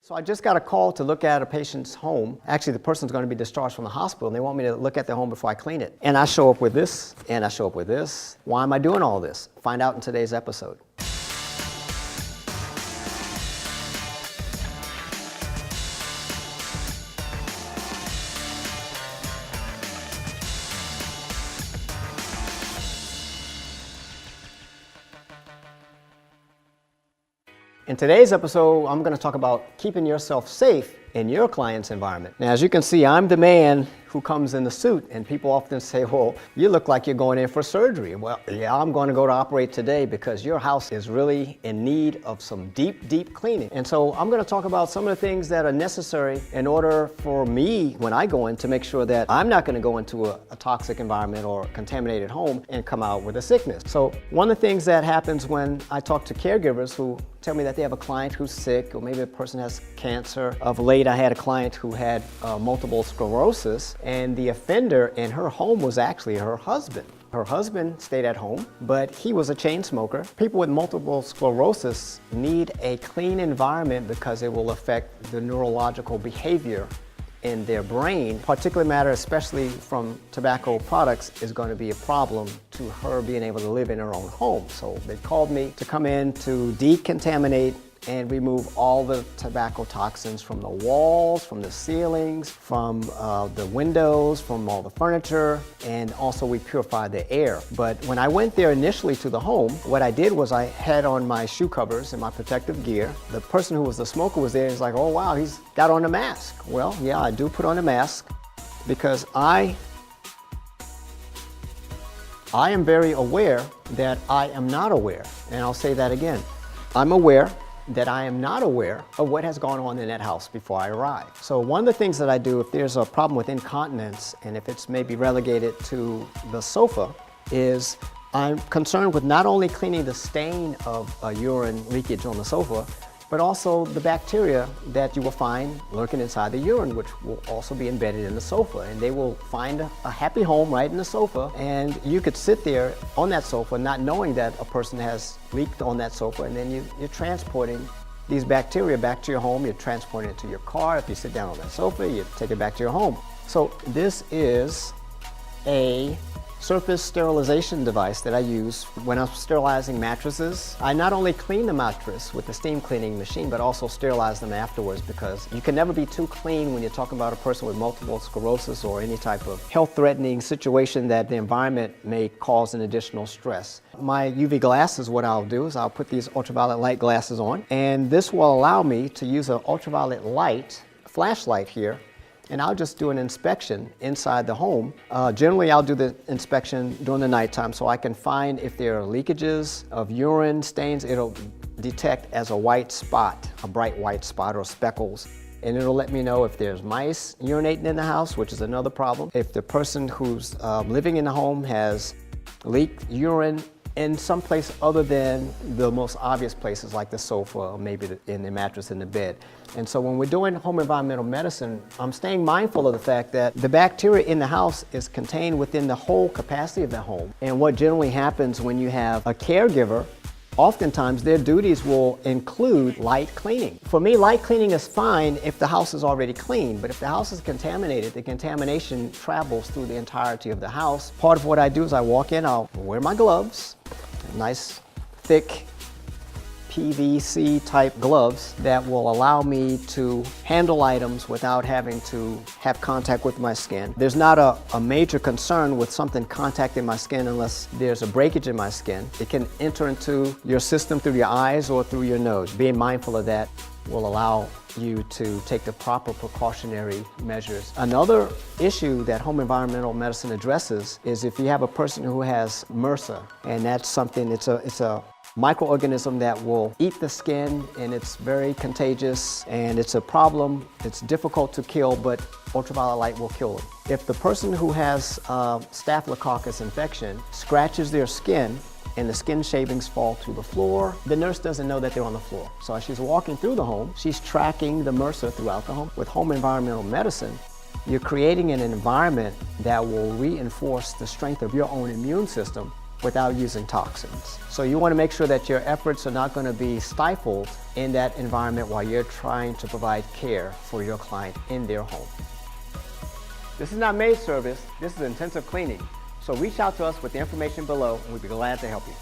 So I just got a call to look at a patient's home. Actually, the person's going to be discharged from the hospital, and they want me to look at their home before I clean it. And I show up with this, and I show up with this. Why am I doing all this? Find out in today's episode. In today's episode, I'm going to talk about keeping yourself safe in your client's environment. Now, as you can see, I'm the man who comes in the suit, and people often say, well, you look like you're going in for surgery. Well, yeah, I'm going to go to operate today because your house is really in need of some deep cleaning. And so I'm going to talk about some of the things that are necessary in order for me, when I go in, to make sure that I'm not going to go into a toxic environment or a contaminated home and come out with a sickness. So one of the things that happens when I talk to caregivers who tell me that they have a client who's sick, or maybe a person has cancer. Of late, I had a client who had multiple sclerosis, and the offender in her home was actually her husband. Her husband stayed at home, but he was a chain smoker. People with multiple sclerosis need a clean environment because it will affect the neurological behavior in their brain. Particulate matter, especially from tobacco products, is going to be a problem to her being able to live in her own home. So they called me to come in to decontaminate and remove all the tobacco toxins from the walls, from the ceilings, from the windows, from all the furniture, and also we purify the air. But when I went there initially to the home, what I did was I had on my shoe covers and my protective gear. The person who was the smoker was there. He's like, oh wow, he's got on a mask. Well, yeah, I do put on a mask because I am very aware that I am not aware. And I'll say that again. I'm aware that I am not aware of what has gone on in that house before I arrive. So one of the things that I do if there's a problem with incontinence, and if it's maybe relegated to the sofa, is I'm concerned with not only cleaning the stain of urine leakage on the sofa, but also the bacteria that you will find lurking inside the urine, which will also be embedded in the sofa. And they will find a happy home right in the sofa, and you could sit there on that sofa not knowing that a person has leaked on that sofa, and then you're transporting these bacteria back to your home. You're transporting it to your car. If you sit down on that sofa, you take it back to your home. So this is a surface sterilization device that I use when I'm sterilizing mattresses. I not only clean the mattress with the steam cleaning machine, but also sterilize them afterwards, because you can never be too clean when you're talking about a person with multiple sclerosis or any type of health-threatening situation that the environment may cause an additional stress. My UV glasses, what I'll do is I'll put these ultraviolet light glasses on, and this will allow me to use an ultraviolet light, flashlight here, and I'll just do an inspection inside the home. Generally, I'll do the inspection during the nighttime so I can find if there are leakages of urine stains. It'll detect as a white spot, a bright white spot or speckles. And it'll let me know if there's mice urinating in the house, which is another problem. If the person who's living in the home has leaked urine in some place other than the most obvious places like the sofa or maybe in the mattress in the bed. And so when we're doing home environmental medicine, I'm staying mindful of the fact that the bacteria in the house is contained within the whole capacity of the home. And what generally happens when you have a caregiver, oftentimes their duties will include light cleaning. For me, light cleaning is fine if the house is already clean, but if the house is contaminated, the contamination travels through the entirety of the house. Part of what I do is I walk in, I'll wear my gloves, nice thick PVC type gloves that will allow me to handle items without having to have contact with my skin. There's not a major concern with something contacting my skin unless there's a breakage in my skin. It can enter into your system through your eyes or through your nose. Being mindful of that will allow you to take the proper precautionary measures. Another issue that home environmental medicine addresses is if you have a person who has MRSA, and that's something, it's a microorganism that will eat the skin, and it's very contagious, and it's a problem. It's difficult to kill, but ultraviolet light will kill them. If the person who has Staphylococcus infection scratches their skin and the skin shavings fall to the floor, the nurse doesn't know that they're on the floor. So as she's walking through the home, she's tracking the MRSA throughout the home. With home environmental medicine, you're creating an environment that will reinforce the strength of your own immune system without using toxins. So you want to make sure that your efforts are not going to be stifled in that environment while you're trying to provide care for your client in their home. This is not maid service, this is intensive cleaning. So reach out to us with the information below and we'd be glad to help you.